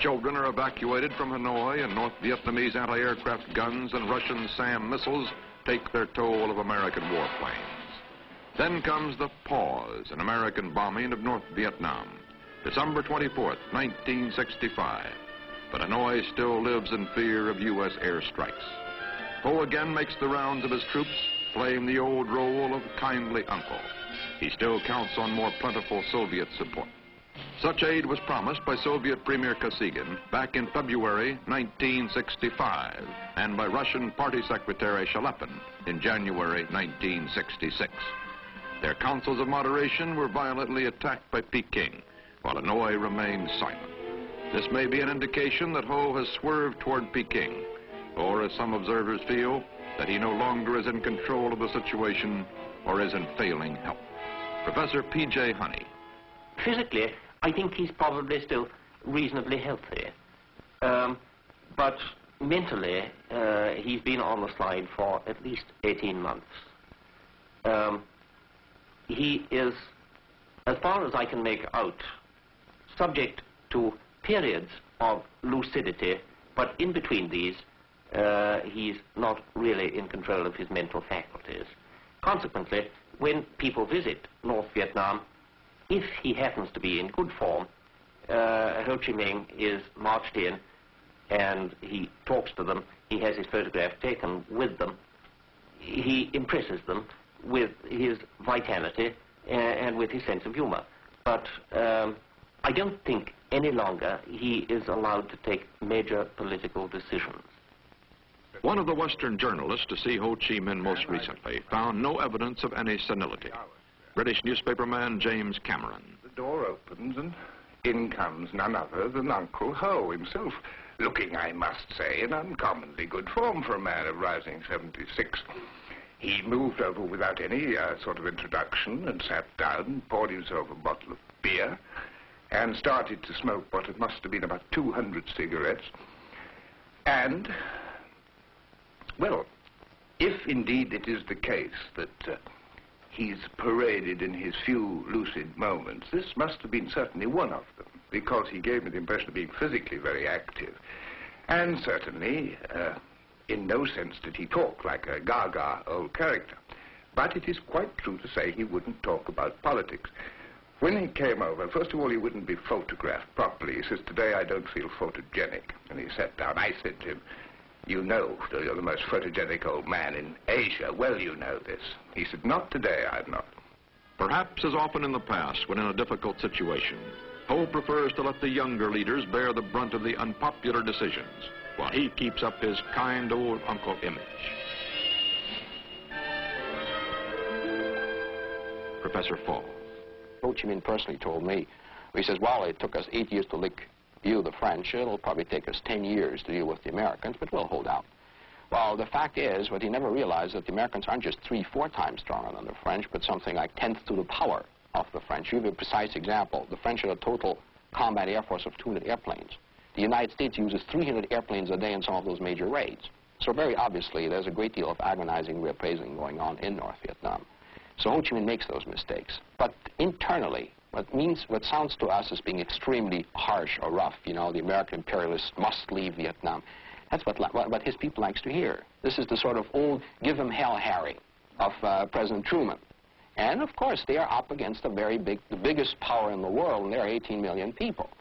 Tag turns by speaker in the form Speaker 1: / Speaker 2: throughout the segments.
Speaker 1: children are evacuated from Hanoi, and North Vietnamese anti-aircraft guns and Russian SAM missiles take their toll of American warplanes. Then comes the pause in American bombing of North Vietnam, December 24th, 1965. But Hanoi still lives in fear of U.S. airstrikes. Ho again makes the rounds of his troops, playing the old role of kindly uncle. He still counts on more plentiful Soviet support. Such aid was promised by Soviet Premier Kosygin back in February 1965 and by Russian Party Secretary Shalepin in January 1966. Their councils of moderation were violently attacked by Peking, while Hanoi remained silent. This may be an indication that Ho has swerved toward Peking, or as some observers feel, that he no longer is in control of the situation or is in failing health. Professor P.J. Honey.
Speaker 2: Physically, I think he's probably still reasonably healthy. But mentally, he's been on the slide for at least 18 months. He is, as far as I can make out, subject to periods of lucidity, but in between these, he's not really in control of his mental faculties. Consequently, when people visit North Vietnam, if he happens to be in good form, Ho Chi Minh is marched in and he talks to them, he has his photograph taken with them, he impresses them with his vitality and with his sense of humor. But I don't think any longer he is allowed to take major political decisions.
Speaker 1: One of the Western journalists to see Ho Chi Minh most recently found no evidence of any senility. British newspaperman James Cameron.
Speaker 3: The door opens and in comes none other than Uncle Ho himself, looking, I must say, in uncommonly good form for a man of rising 76. He moved over without any sort of introduction and sat down and poured himself a bottle of beer and started to smoke what it must have been about 200 cigarettes. And, well, if indeed it is the case that he's paraded in his few lucid moments, this must have been certainly one of them, because he gave me the impression of being physically very active. And certainly, in no sense did he talk like a gaga old character. But it is quite true to say he wouldn't talk about politics. When he came over, first of all, he wouldn't be photographed properly. He says, "Today I don't feel photogenic." And he sat down. I said to him, "You know you're the most photogenic old man in Asia. Well, you know this." He said, "Not today, I'm not."
Speaker 1: Perhaps as often in the past, when in a difficult situation, Ho prefers to let the younger leaders bear the brunt of the unpopular decisions, while he keeps up his kind old uncle image. Professor Fall.
Speaker 4: Ho Chi Minh personally told me, he says, well, it took us 8 years to deal the French. It'll probably take us 10 years to deal with the Americans, but we'll hold out. Well, the fact is, what he never realized, that the Americans aren't just 3-4 times stronger than the French, but something like 10th to the power of the French. To give you a precise example, the French have a total combat air force of 200 airplanes. The United States uses 300 airplanes a day in some of those major raids. So very obviously, there's a great deal of agonizing reappraising going on in North Vietnam. So Ho Chi Minh makes those mistakes. But internally, what sounds to us as being extremely harsh or rough, you know, the American imperialists must leave Vietnam, that's what his people likes to hear. This is the sort of old give 'em hell Harry of President Truman. And of course, they are up against the biggest power in the world, and there are 18 million people.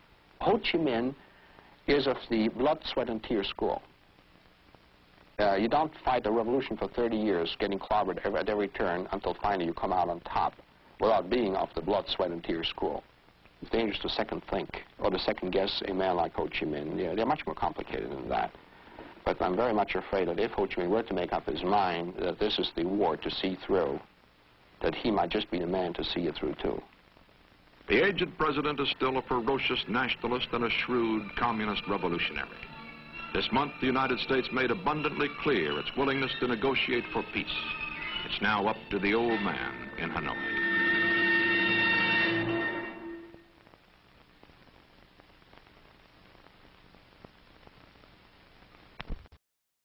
Speaker 4: Ho Chi Minh is of the blood, sweat, and tears school. You don't fight a revolution for 30 years, getting clobbered at every turn until finally you come out on top without being of the blood, sweat, and tears school. It's dangerous to second think or to second guess a man like Ho Chi Minh. They're much more complicated than that. But I'm very much afraid that if Ho Chi Minh were to make up his mind that this is the war to see through, that he might just be the man to see it through too.
Speaker 1: The aged president is still a ferocious nationalist and a shrewd communist revolutionary. This month, the United States made abundantly clear its willingness to negotiate for peace. It's now up to the old man in Hanoi.